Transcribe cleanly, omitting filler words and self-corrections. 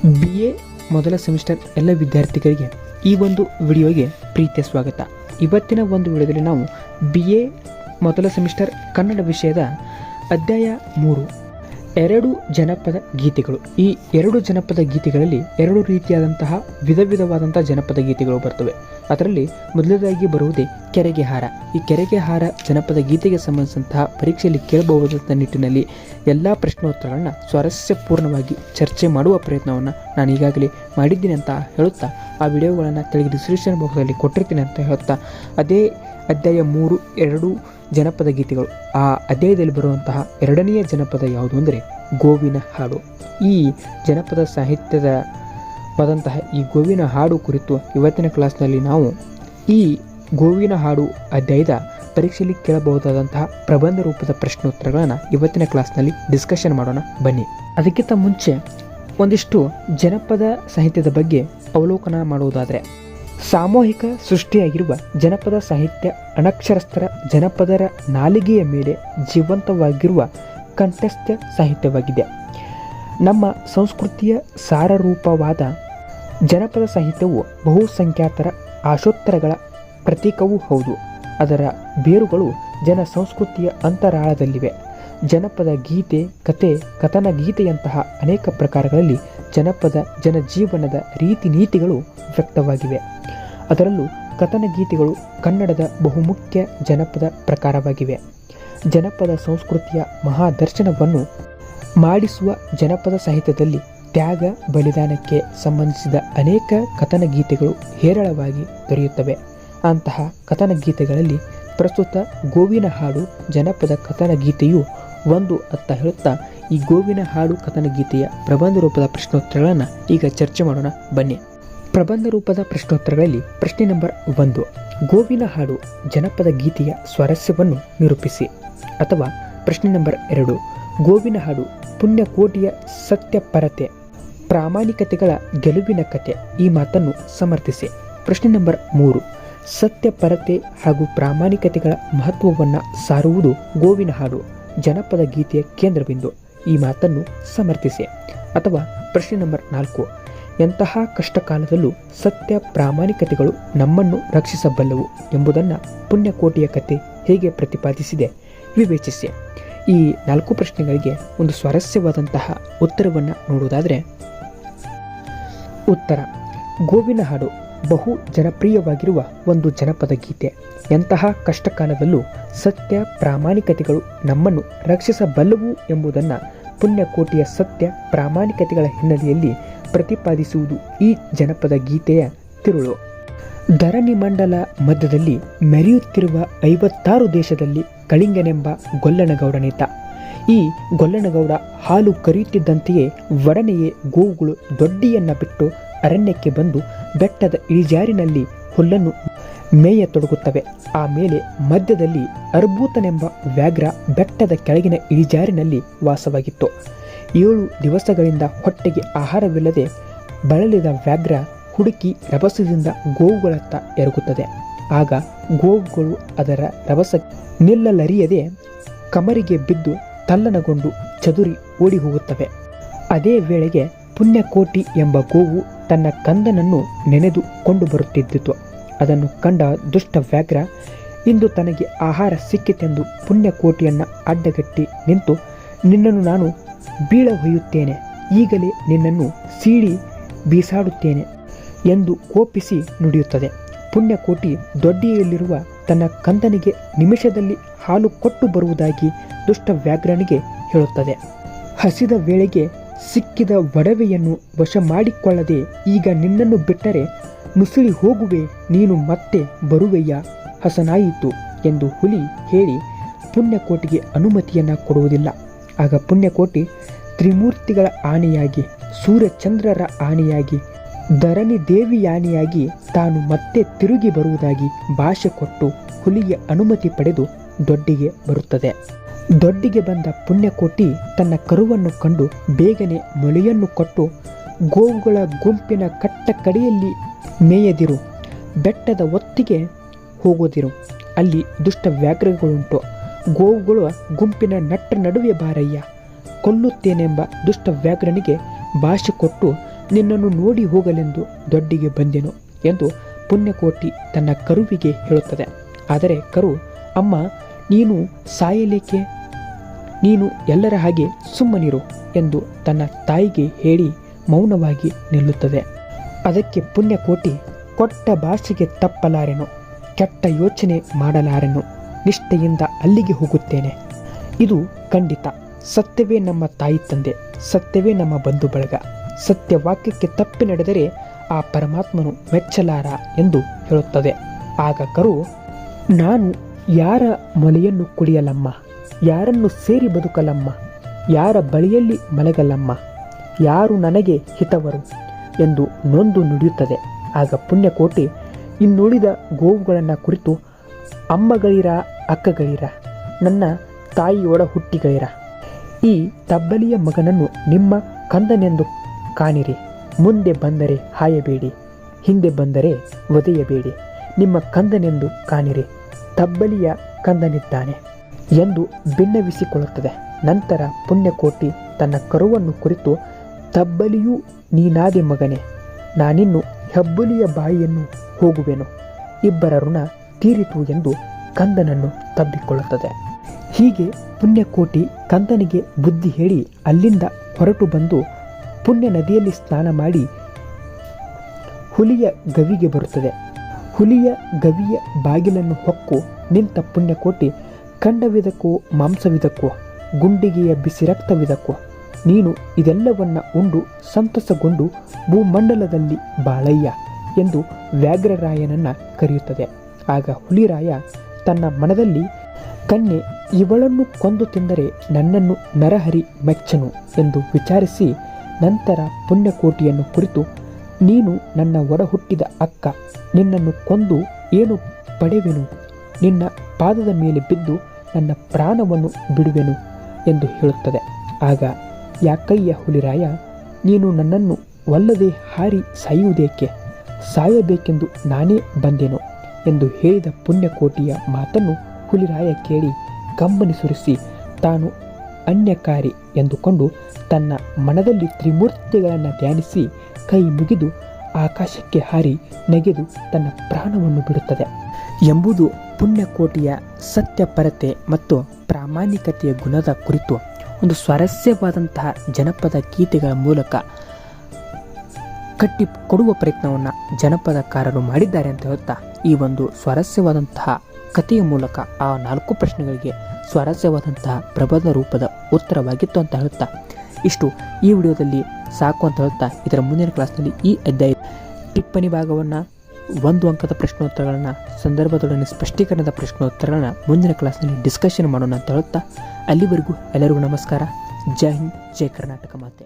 BA ಮೊದಲ semester ಎಲ್ಲ ವಿದ್ಯಾರ್ಥಿಗಳಿಗೆ ಈ ಒಂದು ವಿಡಿಯೋಗೆ ಪ್ರೀತಿಯ ಸ್ವಾಗತ. ಇವತ್ತಿನ ಒಂದು ವಿಡಿಯೋದಲ್ಲಿ ನಾವು BA ಮೊದಲ ಸೆಮಿಸ್ಟರ್ ಕನ್ನಡ ವಿಷಯದ ಅಧ್ಯಾಯ 3 ಎರಡು ಜನಪದ ಗೀತೆಗಳು. ಈ ಎರಡು ಜನಪದ ಗೀತೆಗಳಲ್ಲಿ ಎರಡು ರೀತಿಯಾದಂತಹ ವಿಧವಾದಂತಹ ಜನಪದ ಗೀತೆಗಳು ಬರ್ತವೆ. ಅದರಲ್ಲಿ ಮೊದಲನೇದಾಗಿ ಬರುವುದೇ ಕೆರೆಗೆ ಹಾರ. ಈ ಕೆರೆಗೆ ಹಾರ ಜನಪದ ಗೀತೆಗೆ ಸಂಬಂಧಿಸಿದಂತಹ ಪರೀಕ್ಷೆಯಲ್ಲಿ ಕೇಳಬಹುದಾದ ನಿಟ್ಟಿನಲ್ಲಿ ಎಲ್ಲ ಪ್ರಶ್ನೋತ್ತರಗಳನ್ನ ಸ್ವಾರಸ್ಯಪೂರ್ಣವಾಗಿ ಚರ್ಚೆ ಮಾಡುವ ಪ್ರಯತ್ನವನ್ನು ನಾನು ಈಗಾಗಲೇ ಮಾಡಿದ್ದೀನಿ ಅಂತ ಹೇಳುತ್ತಾ ಆ ವಿಡಿಯೋಗಳನ್ನು ತೆಳಗೆ ಡಿಸ್ಕ್ರಿಪ್ಷನ್ ಬಾಕ್ಸಲ್ಲಿ ಕೊಟ್ಟಿರ್ತೀನಿ ಅಂತ ಹೇಳುತ್ತಾ ಅದೇ ಅಧ್ಯಾಯ 3 ಎರಡು ಜನಪದ ಗೀತೆಗಳು. ಆ ಅಧ್ಯಾಯದಲ್ಲಿ ಬರುವಂತಹ ಎರಡನೆಯ ಜನಪದ ಯಾವುದು ಅಂದರೆ ಗೋವಿನ ಹಾಡು. ಈ ಜನಪದ ಸಾಹಿತ್ಯವಾದಂತಹ ಈ ಗೋವಿನ ಹಾಡು ಕುರಿತು ಇವತ್ತಿನ ಕ್ಲಾಸ್ನಲ್ಲಿ ನಾವು ಈ ಗೋವಿನ ಹಾಡು ಅಧ್ಯಾಯದ ಪರೀಕ್ಷೆಯಲ್ಲಿ ಕೇಳಬಹುದಾದಂತಹ ಪ್ರಬಂಧ ರೂಪದ ಪ್ರಶ್ನೋತ್ತರಗಳನ್ನು ಇವತ್ತಿನ ಕ್ಲಾಸ್ನಲ್ಲಿ ಡಿಸ್ಕಷನ್ ಮಾಡೋಣ ಬನ್ನಿ. ಅದಕ್ಕಿಂತ ಮುಂಚೆ ಒಂದಿಷ್ಟು ಜನಪದ ಸಾಹಿತ್ಯದ ಬಗ್ಗೆ ಅವಲೋಕನ ಮಾಡುವುದಾದರೆ, ಸಾಮೂಹಿಕ ಸೃಷ್ಟಿಯಾಗಿರುವ ಜನಪದ ಸಾಹಿತ್ಯ ಅನಕ್ಷರಸ್ಥರ ಜನಪದರ ನಾಲಿಗೆಯ ಮೇಲೆ ಜೀವಂತವಾಗಿರುವ ಕಂಠಸ್ಥ ಸಾಹಿತ್ಯವಾಗಿದೆ. ನಮ್ಮ ಸಂಸ್ಕೃತಿಯ ಸಾರರೂಪವಾದ ಜನಪದ ಸಾಹಿತ್ಯವು ಬಹುಸಂಖ್ಯಾತರ ಆಶೋತ್ತರಗಳ ಪ್ರತೀಕವೂ ಹೌದು. ಅದರ ಬೇರುಗಳು ಜನ ಸಂಸ್ಕೃತಿಯ ಅಂತರಾಳದಲ್ಲಿವೆ. ಜನಪದ ಗೀತೆ, ಕತೆ, ಕಥನ ಗೀತೆಯಂತಹ ಅನೇಕ ಪ್ರಕಾರಗಳಲ್ಲಿ ಜನಪದ ಜನಜೀವನದ ರೀತಿ ನೀತಿಗಳು ವ್ಯಕ್ತವಾಗಿವೆ. ಅದರಲ್ಲೂ ಕಥನ ಗೀತೆಗಳು ಕನ್ನಡದ ಬಹುಮುಖ್ಯ ಜನಪದ ಪ್ರಕಾರವಾಗಿವೆ. ಜನಪದ ಸಂಸ್ಕೃತಿಯ ಮಹಾದರ್ಶನವನ್ನು ಮಾಡಿಸುವ ಜನಪದ ಸಾಹಿತ್ಯದಲ್ಲಿ ತ್ಯಾಗ ಬಲಿದಾನಕ್ಕೆ ಸಂಬಂಧಿಸಿದ ಅನೇಕ ಕಥನ ಗೀತೆಗಳು ಹೇರಳವಾಗಿ ದೊರೆಯುತ್ತವೆ. ಅಂತಹ ಕಥನ ಗೀತೆಗಳಲ್ಲಿ ಪ್ರಸ್ತುತ ಗೋವಿನ ಹಾಡು ಜನಪದ ಕಥನ ಗೀತೆಯು ಒಂದು ಅಂತ ಹೇಳುತ್ತಾ ಈ ಗೋವಿನ ಹಾಡು ಕಥನ ಗೀತೆಯ ಪ್ರಬಂಧ ರೂಪದ ಪ್ರಶ್ನೋತ್ತರಗಳನ್ನು ಈಗ ಚರ್ಚೆ ಮಾಡೋಣ ಬನ್ನಿ. ಪ್ರಬಂಧ ರೂಪದ ಪ್ರಶ್ನೋತ್ತರಗಳಲ್ಲಿ ಪ್ರಶ್ನೆ ನಂಬರ್ 1, ಗೋವಿನ ಹಾಡು ಜನಪದ ಗೀತೆಯ ಸ್ವಾರಸ್ಯವನ್ನು ನಿರೂಪಿಸಿ. ಅಥವಾ ಪ್ರಶ್ನೆ ನಂಬರ್ 2, ಗೋವಿನ ಹಾಡು ಪುಣ್ಯಕೋಟಿಯ ಸತ್ಯಪರತೆ, ಪ್ರಾಮಾಣಿಕತೆಗಳ ಗೆಲುವಿನ ಕತೆ, ಈ ಮಾತನ್ನು ಸಮರ್ಥಿಸಿ. ಪ್ರಶ್ನೆ ನಂಬರ್ 3, ಸತ್ಯಪರತೆ ಹಾಗೂ ಪ್ರಾಮಾಣಿಕತೆಗಳ ಮಹತ್ವವನ್ನು ಸಾರುವುದು ಗೋವಿನ ಹಾಡು ಜನಪದ ಗೀತೆಯ ಕೇಂದ್ರಬಿಂದು, ಈ ಮಾತನ್ನು ಸಮರ್ಥಿಸಿ. ಅಥವಾ ಪ್ರಶ್ನೆ ನಂಬರ್ 4, ಎಂತಹ ಕಷ್ಟಕಾಲದಲ್ಲೂ ಸತ್ಯ ಪ್ರಾಮಾಣಿಕತೆಗಳು ನಮ್ಮನ್ನು ರಕ್ಷಿಸಬಲ್ಲವು ಎಂಬುದನ್ನು ಪುಣ್ಯಕೋಟಿಯ ಕತೆ ಹೇಗೆ ಪ್ರತಿಪಾದಿಸಿದೆ ವಿವೇಚಿಸಿ. ಈ 4 ಪ್ರಶ್ನೆಗಳಿಗೆ ಒಂದು ಸ್ವಾರಸ್ಯವಾದಂತಹ ಉತ್ತರವನ್ನು ನೋಡುವುದಾದರೆ, ಉತ್ತರ: ಗೋವಿನ ಹಾಡು ಬಹು ಜನಪ್ರಿಯವಾಗಿರುವ ಒಂದು ಜನಪದ ಗೀತೆ. ಎಂತಹ ಕಷ್ಟಕಾಲದಲ್ಲೂ ಸತ್ಯ ಪ್ರಾಮಾಣಿಕತೆಗಳು ನಮ್ಮನ್ನು ರಕ್ಷಿಸಬಲ್ಲವು ಎಂಬುದನ್ನು ಪುಣ್ಯಕೋಟಿಯ ಸತ್ಯ ಪ್ರಾಮಾಣಿಕತೆಗಳ ಹಿನ್ನೆಲೆಯಲ್ಲಿ ಪ್ರತಿಪಾದಿಸುವುದು ಈ ಜನಪದ ಗೀತೆಯ ತಿರುಳು. ಧರಣಿ ಮಂಡಲ ಮಧ್ಯದಲ್ಲಿ ಮೆರೆಯುತ್ತಿರುವ 56 ದೇಶದಲ್ಲಿ ಕಳಿಂಗನೆಂಬ ಗೊಲ್ಲನಗೌಡನಿದ್ದ. ಈ ಗೊಲ್ಲನಗೌಡ ಹಾಲು ಕರೆಯುತ್ತಿದ್ದಂತೆಯೇ ಒಡನೆಯೇ ಗೋವುಗಳು ದೊಡ್ಡಿಯನ್ನು ಬಿಟ್ಟು ಅರಣ್ಯಕ್ಕೆ ಬಂದು ಬೆಟ್ಟದ ಇಳಿಜಾರಿನಲ್ಲಿ ಹುಲ್ಲನ್ನು ಮೇಯತೊಡಗುತ್ತವೆ. ಆಮೇಲೆ ಮಧ್ಯದಲ್ಲಿ ಅರ್ಬೂತನೆಂಬ ವ್ಯಾಘ್ರ ಬೆಟ್ಟದ ಕೆಳಗಿನ ಇಳಿಜಾರಿನಲ್ಲಿ ವಾಸವಾಗಿತ್ತು. 7 ದಿವಸಗಳಿಂದ ಹೊಟ್ಟೆಗೆ ಆಹಾರವಿಲ್ಲದೆ ಬಳಲಿದ ವ್ಯಾಘ್ರ ಹುಡುಕಿ ರಭಸದಿಂದ ಗೋವುಗಳತ್ತ ಎರಗುತ್ತದೆ. ಆಗ ಗೋವುಗಳು ಅದರ ರಭಸ ನಿಲ್ಲಲರಿಯದೆ ಕಮರಿಗೆ ಬಿದ್ದು ತಲ್ಲಣಗೊಂಡು ಚದುರಿ ಓಡಿ ಹೋಗುತ್ತವೆ. ಅದೇ ವೇಳೆಗೆ ಪುಣ್ಯಕೋಟಿ ಎಂಬ ಗೋವು ತನ್ನ ಕಂದನನ್ನು ನೆನೆದು ಕೊಂಡು ಬರುತ್ತಿದ್ದಿತು. ಅದನ್ನು ಕಂಡ ದುಷ್ಟ ವ್ಯಾಘ್ರ ಇಂದು ತನಗೆ ಆಹಾರ ಸಿಕ್ಕಿತೆಂದು ಪುಣ್ಯಕೋಟಿಯನ್ನು ಅಡ್ಡಗಟ್ಟಿ ನಿಂತು, ನಿನ್ನನ್ನು ನಾನು ಬೀಳ ಹೊಯ್ಯುತ್ತೇನೆ, ಈಗಲೇ ನಿನ್ನನ್ನು ಸೀಳಿ ಬೀಸಾಡುತ್ತೇನೆ ಎಂದು ಕೋಪಿಸಿ ನುಡಿಯುತ್ತದೆ. ಪುಣ್ಯಕೋಟಿ ದೊಡ್ಡಿಯಲ್ಲಿರುವ ತನ್ನ ಕಂದನಿಗೆ ನಿಮಿಷದಲ್ಲಿ ಹಾಲು ಕೊಟ್ಟು ಬರುವುದಾಗಿ ದುಷ್ಟ ವ್ಯಾಘ್ರನಿಗೆ ಹೇಳುತ್ತದೆ. ಹಸಿದ ವೇಳೆಗೆ ಸಿಕ್ಕಿದ ಒಡವೆಯನ್ನು ವಶ ಮಾಡಿಕೊಳ್ಳದೆ ಈಗ ನಿನ್ನನ್ನು ಬಿಟ್ಟರೆ ನುಸುಳಿ ಹೋಗುವೆ, ನೀನು ಮತ್ತೆ ಬರುವೆಯ, ಹಸನಾಯಿತು ಎಂದು ಹುಲಿ ಹೇಳಿ ಪುಣ್ಯಕೋಟಿಗೆ ಅನುಮತಿಯನ್ನು ಕೊಡುವುದಿಲ್ಲ. ಆಗ ಪುಣ್ಯಕೋಟಿ ತ್ರಿಮೂರ್ತಿಗಳ ಆಣೆಯಾಗಿ, ಸೂರ್ಯಚಂದ್ರರ ಆಣೆಯಾಗಿ, ಧರಣಿ ದೇವಿಯಾನೆಯಾಗಿ ತಾನು ಮತ್ತೆ ತಿರುಗಿ ಬರುವುದಾಗಿ ಭಾಷೆ ಕೊಟ್ಟು ಹುಲಿಗೆ ಅನುಮತಿ ಪಡೆದು ದೊಡ್ಡಿಗೆ ಬರುತ್ತದೆ. ದೊಡ್ಡಿಗೆ ಬಂದ ಪುಣ್ಯಕೋಟಿ ತನ್ನ ಕರುವನ್ನು ಕಂಡು ಬೇಗನೆ ಮೊಳೆಯನ್ನು ಕೊಟ್ಟು, ಗೋವುಗಳ ಗುಂಪಿನ ಕಟ್ಟ ಕಡೆಯಲ್ಲಿ ಮೇಯದಿರು, ಬೆಟ್ಟದ ಒತ್ತಿಗೆ ಹೋಗೋದಿರು, ಅಲ್ಲಿ ದುಷ್ಟ ವ್ಯಾಘ್ರಗಳುಂಟು, ಗೋವುಗಳ ಗುಂಪಿನ ನಟ್ಟ ನಡುವೆ ಬಾರಯ್ಯ, ಕೊಲ್ಲುತ್ತೇನೆಂಬ ದುಷ್ಟ ವ್ಯಾಘ್ರನಿಗೆ ಭಾಷೆ ಕೊಟ್ಟು ನಿನ್ನನ್ನು ನೋಡಿ ಹೋಗಲೆಂದು ದೊಡ್ಡಿಗೆ ಬಂದೆನು ಎಂದು ಪುಣ್ಯಕೋಟಿ ತನ್ನ ಕರುವಿಗೆ ಹೇಳುತ್ತದೆ. ಆದರೆ ಕರು, ಅಮ್ಮ ನೀನು ಸಾಯಲೇಕೆ, ನೀನು ಎಲ್ಲರ ಹಾಗೆ ಸುಮ್ಮನಿರು ಎಂದು ತನ್ನ ತಾಯಿಗೆ ಹೇಳಿ ಮೌನವಾಗಿ ನಿಲ್ಲುತ್ತದೆ. ಅದಕ್ಕೆ ಪುಣ್ಯಕೋಟಿ, ಕೊಟ್ಟ ಭಾಷೆಗೆ ತಪ್ಪಲಾರೆನು, ಕೆಟ್ಟ ಯೋಚನೆ ಮಾಡಲಾರೆನು, ನಿಷ್ಠೆಯಿಂದ ಅಲ್ಲಿಗೆ ಹೋಗುತ್ತೇನೆ. ಇದು ಖಂಡಿತ. ಸತ್ಯವೇ ನಮ್ಮ ತಾಯಿ ತಂದೆ, ಸತ್ಯವೇ ನಮ್ಮ ಬಂಧು ಬಳಗ. ಸತ್ಯ ವಾಕ್ಯಕ್ಕೆ ತಪ್ಪಿ ನಡೆದರೆ ಆ ಪರಮಾತ್ಮನು ಮೆಚ್ಚಲಾರ ಎಂದು ಹೇಳುತ್ತದೆ. ಆಗ ಕರು, ನಾನು ಯಾರ ಮೊಲೆಯನ್ನು ಕುಡಿಯಲಮ್ಮ, ಯಾರನ್ನು ಸೇರಿ ಬದುಕಲಮ್ಮ, ಯಾರ ಬಳಿಯಲ್ಲಿ ಮಲಗಲಮ್ಮ, ಯಾರು ನನಗೆ ಹಿತವರು ಎಂದು ನೊಂದು ನುಡಿಯುತ್ತದೆ. ಆಗ ಪುಣ್ಯಕೋಟಿ ಇನ್ನುಳಿದ ಗೋವುಗಳನ್ನು ಕುರಿತು, ಅಮ್ಮಗಳಿರ, ಅಕ್ಕಗಳಿರ, ನನ್ನ ತಾಯಿಯೊಡ ಹುಟ್ಟಿಗಳಿರ, ಈ ತಬ್ಬಲಿಯ ಮಗನನ್ನು ನಿಮ್ಮ ಕಂದನೆಂದು ಕಾಣಿರಿ. ಮುಂದೆ ಬಂದರೆ ಹಾಯಬೇಡಿ, ಹಿಂದೆ ಬಂದರೆ ಒದೆಯಬೇಡಿ, ನಿಮ್ಮ ಕಂದನೆಂದು ಕಾಣಿರಿ, ತಬ್ಬಲಿಯ ಕಂದನಿದ್ದಾನೆ ಎಂದು ಭಿನ್ನವಿಸಿಕೊಳ್ಳುತ್ತದೆ. ನಂತರ ಪುಣ್ಯಕೋಟಿ ತನ್ನ ಕರುವನ್ನು ಕುರಿತು, ತಬ್ಬಲಿಯೂ ನೀನಾದೆ ಮಗನೇ, ನಾನಿನ್ನು ಹೆಬ್ಬುಲಿಯ ಬಾಯಿಯನ್ನು ಹೋಗುವೆನು, ಇಬ್ಬರ ಋಣ ತೀರಿತು ಎಂದು ಕಂದನನ್ನು ತಬ್ಬಿಕೊಳ್ಳುತ್ತದೆ. ಹೀಗೆ ಪುಣ್ಯಕೋಟಿ ಕಂದನಿಗೆ ಬುದ್ಧಿ ಹೇಳಿ ಅಲ್ಲಿಂದ ಹೊರಟು ಬಂದು ಪುಣ್ಯ ನದಿಯಲ್ಲಿ ಸ್ನಾನ ಮಾಡಿ ಹುಲಿಯ ಗವಿಗೆ ಬರುತ್ತದೆ. ಹುಲಿಯ ಗವಿಯ ಬಾಗಿಲನ್ನು ಹೊಕ್ಕು ನಿಂತ ಪುಣ್ಯಕೋಟಿ, ಖಂಡವಿದಕ್ಕೋ ಮಾಂಸವಿದಕ್ಕೋ, ಗುಂಡಿಗೆಯ ಬಿಸಿ ರಕ್ತವಿದಕ್ಕೋ, ನೀನು ಇದೆಲ್ಲವನ್ನ ಉಂಡು ಸಂತಸಗೊಂಡು ಭೂಮಂಡಲದಲ್ಲಿ ಬಾಳಯ್ಯ ಎಂದು ವ್ಯಾಘ್ರರಾಯನನ್ನ ಕರೆಯುತ್ತದೆ. ಆಗ ಹುಲಿರಾಯ ತನ್ನ ಮನದಲ್ಲಿ, ಕನ್ಯೆ ಇವಳನ್ನು ಕೊಂದು ತಿಂದರೆ ನನ್ನನ್ನು ನರಹರಿ ಮೆಚ್ಚನು ಎಂದು ವಿಚಾರಿಸಿ, ನಂತರ ಪುಣ್ಯಕೋಟಿಯನ್ನು ಕುರಿತು, ನೀನು ನನ್ನ ಒಡ ಹುಟ್ಟಿದ ಅಕ್ಕ, ನಿನ್ನನ್ನು ಕೊಂದು ಏನು ಪಡೆವೆನು, ನಿನ್ನ ಪಾದದ ಮೇಲೆ ಬಿದ್ದು ನನ್ನ ಪ್ರಾಣವನ್ನು ಬಿಡುವೆನು ಎಂದು ಹೇಳುತ್ತದೆ. ಆಗ ಯಾಕಯ್ಯ ಹುಲಿರಾಯ, ನೀನು ನನ್ನನ್ನು ಒಲ್ಲದೆ ಹಾರಿ ಸಾಯುವುದೇಕೆ, ಸಾಯಬೇಕೆಂದು ನಾನೇ ಬಂದೆನು ಎಂದು ಹೇಳಿದ ಪುಣ್ಯಕೋಟಿಯ ಮಾತನ್ನು ಹುಲಿರಾಯ ಕೇಳಿ ಕಂಬನಿ ಸುರಿಸಿ ತಾನು ಅನ್ಯಕಾರಿ ಎಂದುಕೊಂಡು ತನ್ನ ಮನದಲ್ಲಿ ತ್ರಿಮೂರ್ತಿಗಳನ್ನು ಧ್ಯಾನಿಸಿ ಕೈ ಮುಗಿದು ಆಕಾಶಕ್ಕೆ ಹಾರಿ ನೆಗೆದು ತನ್ನ ಪ್ರಾಣವನ್ನು ಬಿಡುತ್ತದೆ ಎಂಬುದು ಪುಣ್ಯಕೋಟಿಯ ಸತ್ಯಪರತೆ ಮತ್ತು ಪ್ರಾಮಾಣಿಕತೆಯ ಗುಣದ ಕುರಿತು ಒಂದು ಸ್ವಾರಸ್ಯವಾದಂತಹ ಜನಪದ ಗೀತೆಗಳ ಮೂಲಕ ಕಟ್ಟಿ ಕೊಡುವ ಪ್ರಯತ್ನವನ್ನು ಜನಪದಕಾರರು ಮಾಡಿದ್ದಾರೆ ಅಂತ ಹೇಳ್ತಾ, ಈ ಒಂದು ಸ್ವಾರಸ್ಯವಾದಂತಹ ಕಥೆಯ ಮೂಲಕ ಆ 4 ಪ್ರಶ್ನೆಗಳಿಗೆ ಸ್ವಾರಸ್ಯವಾದಂತಹ ಪ್ರಬಂಧ ರೂಪದ ಉತ್ತರವಾಗಿತ್ತು ಅಂತ ಹೇಳ್ತಾ, ಇಷ್ಟು ಈ ವಿಡಿಯೋದಲ್ಲಿ ಸಾಕು ಅಂತ ಹೇಳ್ತಾ, ಇದರ ಮುಂದಿನ ಕ್ಲಾಸ್ನಲ್ಲಿ ಈ ಅಧ್ಯಾಯ ಟಿಪ್ಪಣಿ ಭಾಗವನ್ನು 1 ಅಂಕದ ಪ್ರಶ್ನೋತ್ತರಗಳನ್ನು, ಸಂದರ್ಭದೊಡನೆ ಸ್ಪಷ್ಟೀಕರಣದ ಪ್ರಶ್ನೋತ್ತರಗಳನ್ನು ಮುಂದಿನ ಕ್ಲಾಸ್ನಲ್ಲಿ ಡಿಸ್ಕಷನ್ ಮಾಡೋಣ ಅಂತ ಹೇಳ್ತಾ, ಅಲ್ಲಿವರೆಗೂ ಎಲ್ಲರಿಗೂ ನಮಸ್ಕಾರ. ಜೈ ಹಿಂದ್, ಜೈ ಕರ್ನಾಟಕ ಮಾತೆ.